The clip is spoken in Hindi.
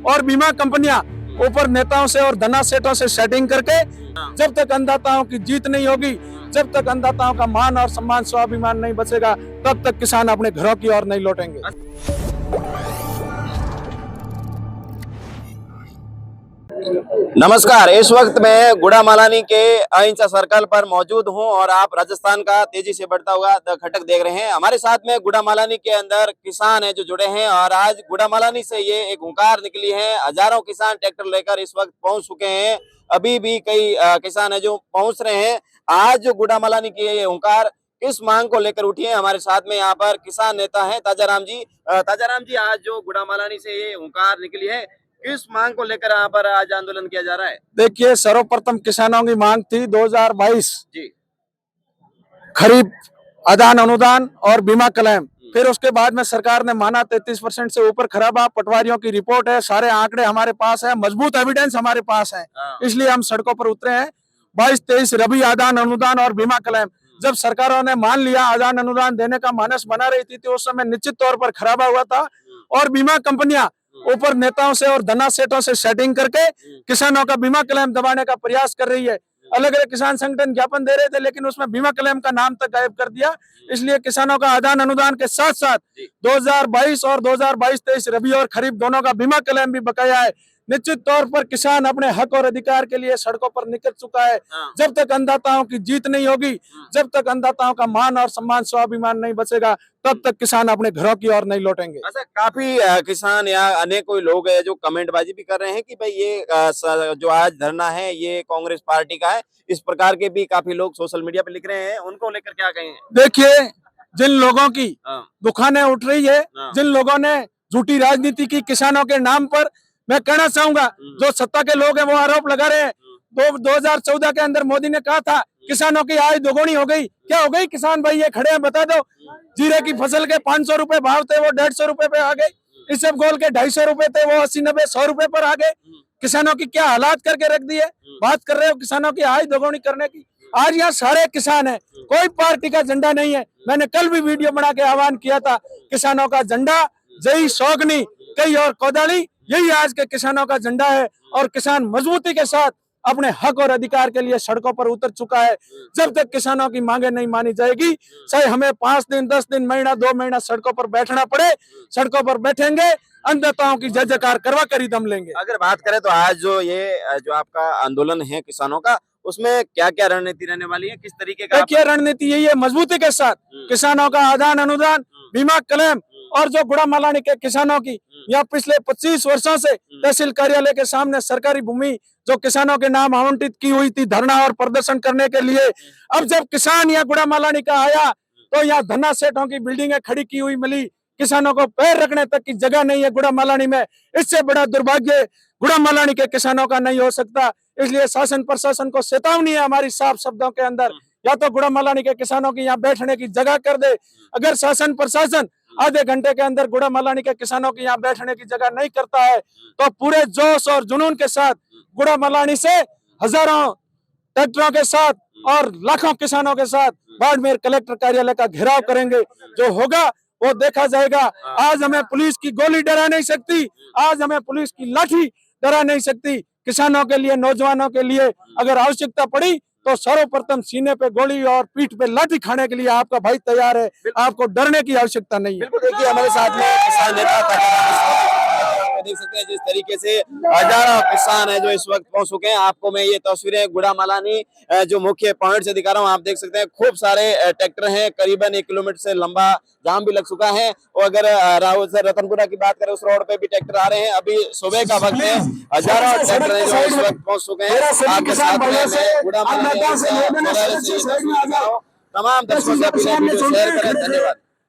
और बीमा कंपनियां ऊपर नेताओं से और धना सेठों से सेटिंग करके जब तक अन्नदाताओं की जीत नहीं होगी, जब तक अन्नदाताओं का मान और सम्मान स्वाभिमान नहीं बचेगा, तब तक किसान अपने घरों की ओर नहीं लौटेंगे। नमस्कार, इस वक्त मैं गुड़ामालानी के अहिंसा सर्कल पर मौजूद हूं और आप राजस्थान का तेजी से बढ़ता हुआ घटक देख रहे हैं। हमारे साथ में गुड़ामालानी के अंदर किसान हैं जो जुड़े हैं और आज गुड़ामालानी से ये एक हुंकार निकली है। हजारों किसान ट्रैक्टर लेकर इस वक्त पहुंच चुके हैं। अभी भी कई किसान है जो पहुंच रहे हैं। आज जो गुड़ामालानी की ये हुंकार किस मांग को लेकर उठी है, हमारे साथ में यहाँ पर किसान नेता है ताजाराम जी। ताजाराम जी, आज जो गुड़ामालानी से ये हुंकार निकली है, किस मांग को लेकर यहाँ पर आज आंदोलन किया जा रहा है? देखिए, सर्वप्रथम किसानों की मांग थी 2022 जी। खरीफ आदान अनुदान और बीमा क्लेम। फिर उसके बाद में सरकार ने माना 33% से ऊपर खराबा। पटवारियों की रिपोर्ट है, सारे आंकड़े हमारे पास है, मजबूत एविडेंस हमारे पास है, इसलिए हम सड़कों पर उतरे हैं। 22-23 रबी आदान अनुदान और बीमा क्लेम जब सरकारों ने मान लिया, आदान अनुदान देने का मानस बना रही थी, तो उस समय निश्चित तौर पर खराबा हुआ था और बीमा कंपनियां ऊपर नेताओं से और धना सेठों से सेटिंग करके किसानों का बीमा क्लेम दबाने का प्रयास कर रही है। अलग अलग किसान संगठन ज्ञापन दे रहे थे, लेकिन उसमें बीमा क्लेम का नाम तक गायब कर दिया। इसलिए किसानों का आदान अनुदान के साथ साथ 2022 और 2022-23 रबी और खरीफ दोनों का बीमा क्लेम भी बकाया है। निश्चित तौर पर किसान अपने हक और अधिकार के लिए सड़कों पर निकल चुका है। जब तक अन्नदाताओं की जीत नहीं होगी, जब तक अन्नदाताओं का मान और सम्मान स्वाभिमान नहीं बचेगा, तब तक किसान अपने घरों की ओर नहीं लौटेंगे। अच्छा, काफी किसान या अनेक कोई लोग हैं जो कमेंटबाजी भी कर रहे हैं कि भाई ये जो आज धरना है ये कांग्रेस पार्टी का है। इस प्रकार के भी काफी लोग सोशल मीडिया पे लिख रहे हैं, उनको लेकर क्या कहें? देखिए, जिन लोगों की दुकानें उठ रही है, जिन लोगों ने झूठी राजनीति की किसानों के नाम पर, मैं कहना चाहूंगा, जो सत्ता के लोग हैं वो आरोप लगा रहे हैं। 2014 के अंदर मोदी ने कहा था किसानों की आय दोगुनी हो गई। क्या हो गई? किसान भाई ये खड़े हैं, बता दो। जीरे की फसल के 500 रुपए भाव थे, वो 150 रुपए पे आ गए। इसबगोल के 250 रुपए थे, वो 80-90-100 रुपए पर आ गए। किसानों की क्या हालात करके रख दी है। बात कर रहे हो किसानों की आय दोगुनी करने की। आज यहाँ सारे किसान हैं, कोई पार्टी का झंडा नहीं है। मैंने कल भी वीडियो बना के आह्वान किया था, किसानों का झंडा जय शौकनी कई और कोदाली, यही आज के किसानों का झंडा है। और किसान मजबूती के साथ अपने हक और अधिकार के लिए सड़कों पर उतर चुका है। जब तक किसानों की मांगे नहीं मानी जाएगी, चाहे हमें 5 दिन, 10 दिन, महीना, 2 महीना सड़कों पर बैठना पड़े, सड़कों पर बैठेंगे, अन्नदाताओं की जय जयकार करवा कर ही दम लेंगे। अगर बात करें तो आज जो आपका आंदोलन है किसानों का, उसमें क्या क्या रणनीति रहने वाली है, किस तरीके का? देखिए, रणनीति यही है, मजबूती के साथ किसानों का आदान अनुदान, बीमा क्लेम। और जो गुड़ामालानी के किसानों की यहाँ पिछले 25 वर्षों से तहसील कार्यालय के सामने सरकारी भूमि जो किसानों के नाम आवंटित की हुई थी धरना और प्रदर्शन करने के लिए, अब जब किसान यहाँ गुड़ामालानी का आया तो यहाँ धना सेठों की बिल्डिंगें खड़ी की हुई मिली। किसानों को पैर रखने तक की जगह नहीं है गुड़ामालानी में। इससे बड़ा दुर्भाग्य गुड़ामालानी के किसानों का नहीं हो सकता। इसलिए शासन प्रशासन को चेतावनी है हमारी साफ शब्दों के अंदर, या तो गुड़ामालानी के किसानों की यहाँ बैठने की जगह कर दे। अगर शासन प्रशासन आधे घंटे के अंदर गुड़ामालानी के किसानों की यहाँ बैठने की जगह नहीं करता है, तो पूरे जोश और जुनून के साथ गुड़ामालानी से हजारों ट्रैक्टरों के साथ और लाखों किसानों के साथ बाड़मेर कलेक्टर कार्यालय का घेराव करेंगे। जो होगा वो देखा जाएगा। आज हमें पुलिस की गोली डरा नहीं सकती, आज हमें पुलिस की लाठी डरा नहीं सकती। किसानों के लिए, नौजवानों के लिए अगर आवश्यकता पड़ी तो सर्वप्रथम सीने पे गोली और पीठ पे लाठी खाने के लिए आपका भाई तैयार है। आपको डरने की आवश्यकता नहीं है। बिल्कुल, देखिए हमारे साथ में किसान नेता देख सकते हैं जिस तरीके से हजारों किसान है जो इस वक्त पहुंच चुके हैं। आपको मैं ये तस्वीरें गुड़ामालानी जो मुख्य पॉइंट से दिखा रहा हूँ। आप देख सकते हैं खूब सारे ट्रैक्टर हैं, करीबन 1 किलोमीटर से लंबा जाम भी लग चुका है। और अगर राहुल से रतनपुरा की बात करें, उस रोड पे भी ट्रैक्टर आ रहे हैं। अभी सुबह का वक्त है, हजारों ट्रैक्टर है जो इस वक्त पहुंच चुके हैं। आपके साथ में गुड़ामालानी तमाम दर्शकों से अपील है वीडियो शेयर करें। धन्यवाद।